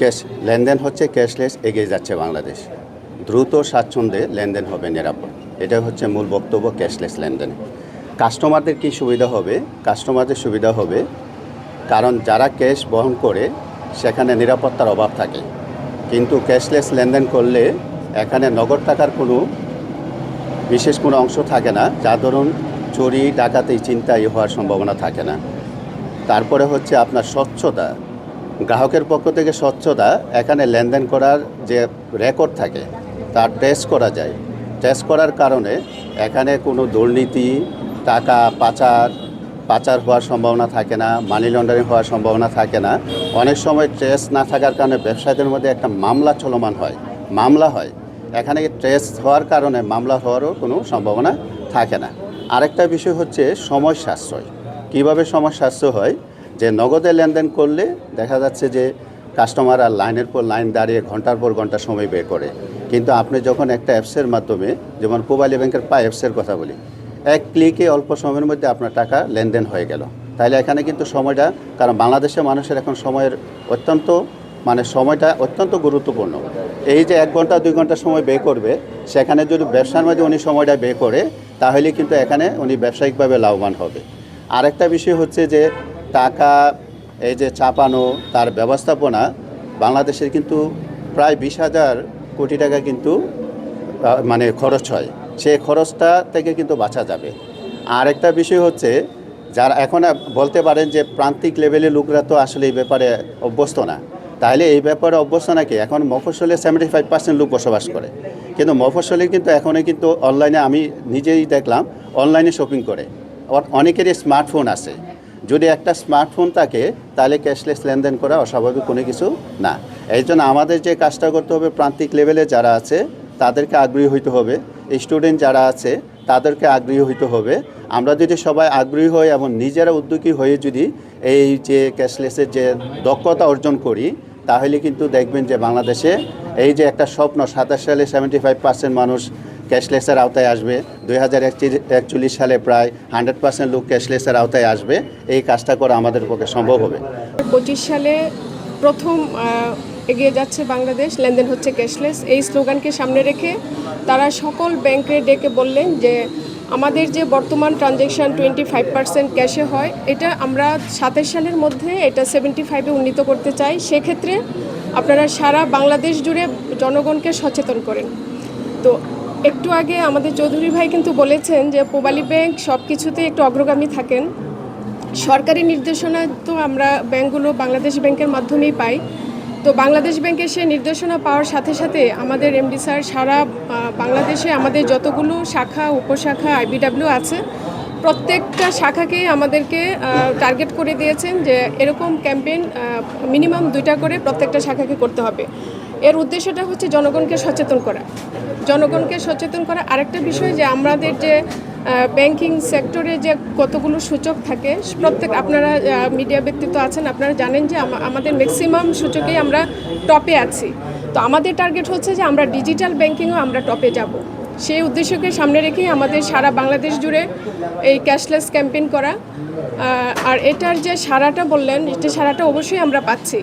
Cash লেনদেন হচ্ছে cashless, এগিয়ে যাচ্ছে বাংলাদেশ। দ্রুত স্বাচ্ছন্দ্যে লেনদেন হবে, নিরাপদ। এটা হচ্ছে মূল বক্তব্য ক্যাশলেস লেনদেন। কাস্টমারদের কি সুবিধা হবে? কাস্টমারদের সুবিধা হবে, কারণ যারা ক্যাশ বহন করে সেখানে নিরাপত্তার অভাব থাকে। কিন্তু ক্যাশলেস লেনদেন করলে এখানে নগদ টাকার কোনো বিশেষ কোনো অংশ থাকে না, যা ধরুন চুরি ডাকাতি ছিনতাই হওয়ার সম্ভাবনা থাকে না। তারপরে হচ্ছে আপনার স্বচ্ছতা, গ্রাহকের পক্ষ থেকে স্বচ্ছতা। এখানে লেনদেন করার যে রেকর্ড থাকে তার টেস্ট করা যায়। টেস্ট করার কারণে এখানে কোনো দুর্নীতি, টাকা পাচার হওয়ার সম্ভাবনা থাকে না, মানি লন্ডারিং হওয়ার সম্ভাবনা থাকে না। অনেক সময় ট্রেস না থাকার কারণে ব্যবসায়ীদের মধ্যে একটা মামলা চলমান হয়, মামলা হয়। এখানে ট্রেস হওয়ার কারণে মামলা হওয়ারও কোনো সম্ভাবনা থাকে না। আরেকটা বিষয় হচ্ছে সময় সাশ্রয়। কিভাবে সময় সাশ্রয় হয়? যে নগদে লেনদেন করলে দেখা যাচ্ছে যে কাস্টমার আর লাইনের পর লাইন দাঁড়িয়ে ঘন্টার পর ঘন্টা সময় বের করে। কিন্তু আপনি যখন একটা অ্যাপসের মাধ্যমে, যেমন পূবালী ব্যাংকের অ্যাপসের কথা বলি, এক ক্লিকে অল্প সময়ের মধ্যে আপনার টাকা লেনদেন হয়ে গেল। তাইলে এখানে কিন্তু সময়টা, কারণ বাংলাদেশের মানুষের এখন সময়ের সময়টা অত্যন্ত গুরুত্বপূর্ণ। এই যে 1 ঘন্টা 2 ঘন্টা সময় ব্যয় করবে, সেখানে যদি ব্যবসার মধ্যে উনি সময়টা ব্যয় করে, তাহলে কিন্তু এখানে উনি ব্যবসায়িকভাবে লাভবান হবে। আরেকটা বিষয় হচ্ছে যে টাকা এই যে চাপানো, তার ব্যবস্থাপনা, বাংলাদেশের কিন্তু প্রায় 20,000 কোটি টাকা কিন্তু খরচ হয়। সেই খরচটা থেকে কিন্তু বাঁচা যাবে। আরেকটা বিষয় হচ্ছে, যারা এখন বলতে পারেন যে প্রান্তিক লেভেলের লোকরা তো আসলে এই ব্যাপারে অভ্যস্ত না। তাহলে এই ব্যাপারে অভ্যস্ত নাকি? এখন মফস্বলে 75% লোক বসবাস করে, কিন্তু মফস্বলে কিন্তু এখনই কিন্তু অনলাইনে, আমি নিজেই দেখলাম, অনলাইনে শপিং করে। অনেকেরই স্মার্টফোন আছে। যদি একটা স্মার্টফোন থাকে তাহলে ক্যাশলেস লেনদেন করা অস্বাভাবিক কোনো কিছু না। এই জন্য আমাদের যে কাজটা করতে হবে, প্রান্তিক লেভেলে যারা আছে তাদেরকে আগ্রহী হইতে হবে, স্টুডেন্ট যারা আছে তাদেরকে আগ্রহী হইতে হবে। আমরা যদি সবাই আগ্রহী হই এবং নিজেরা উদ্যোগী হয়ে যদি এই যে ক্যাশলেসের যে দক্ষতা অর্জন করি, তাহলে কিন্তু দেখবেন যে বাংলাদেশে এই যে একটা স্বপ্ন, 27 সালে 75% মানুষ ক্যাশলেসের আওতায় আসবে, 2041 সালে প্রায় 100% লোক ক্যাশলেসের আওতায় আসবে। এই কাজটা করা আমাদের পক্ষে সম্ভব হবে। 25 সালে প্রথম এগিয়ে যাচ্ছে বাংলাদেশ, লেনদেন হচ্ছে ক্যাশলেস। এই স্লোগানকে সামনে রেখে তারা সকল ব্যাংকে ডেকে বললেন যে আমাদের যে বর্তমান ট্রানজ্যাকশান 25% ক্যাশে হয়, এটা আমরা 27 সালের মধ্যে এটা 75-এ উন্নীত করতে চাই। সেক্ষেত্রে আপনারা সারা বাংলাদেশ জুড়ে জনগণকে সচেতন করেন। তো একটু আগে আমাদের চৌধুরী ভাই কিন্তু বলেছেন যে পূবালী ব্যাংক সব কিছুতে একটু অগ্রগামী থাকেন। সরকারি নির্দেশনা তো আমরা ব্যাংকগুলো বাংলাদেশ ব্যাংকের মাধ্যমেই পাই। তো বাংলাদেশ ব্যাংকের সেই নির্দেশনা পাওয়ার সাথে সাথে আমাদের এমডি স্যার সারা বাংলাদেশে আমাদের যতগুলো শাখা, উপশাখা, আইবিডাব্লিউ আছে, প্রত্যেকটা শাখাকেই আমাদেরকে টার্গেট করে দিয়েছেন যে এরকম ক্যাম্পেইন মিনিমাম 2টা করে প্রত্যেকটা শাখাকে করতে হবে। এর উদ্দেশ্যটা হচ্ছে জনগণকে সচেতন করা। আরেকটা বিষয় যে আমাদের যে ব্যাংকিং সেক্টরে যে কতগুলো সূচক থাকে, আপনারা মিডিয়া ব্যক্তিত্ব আছেন, আপনারা জানেন যে আমাদের ম্যাক্সিমাম সূচকেই আমরা টপে আছি। তো আমাদের টার্গেট হচ্ছে যে আমরা ডিজিটাল ব্যাংকিংও আমরা টপে যাব। সেই উদ্দেশ্যকে সামনে রেখেই আমাদের সারা বাংলাদেশ জুড়ে এই ক্যাশলেস ক্যাম্পেইন করা। আর এটার যে সাড়াটা বললেন, এটা সাড়াটা অবশ্যই আমরা পাচ্ছি।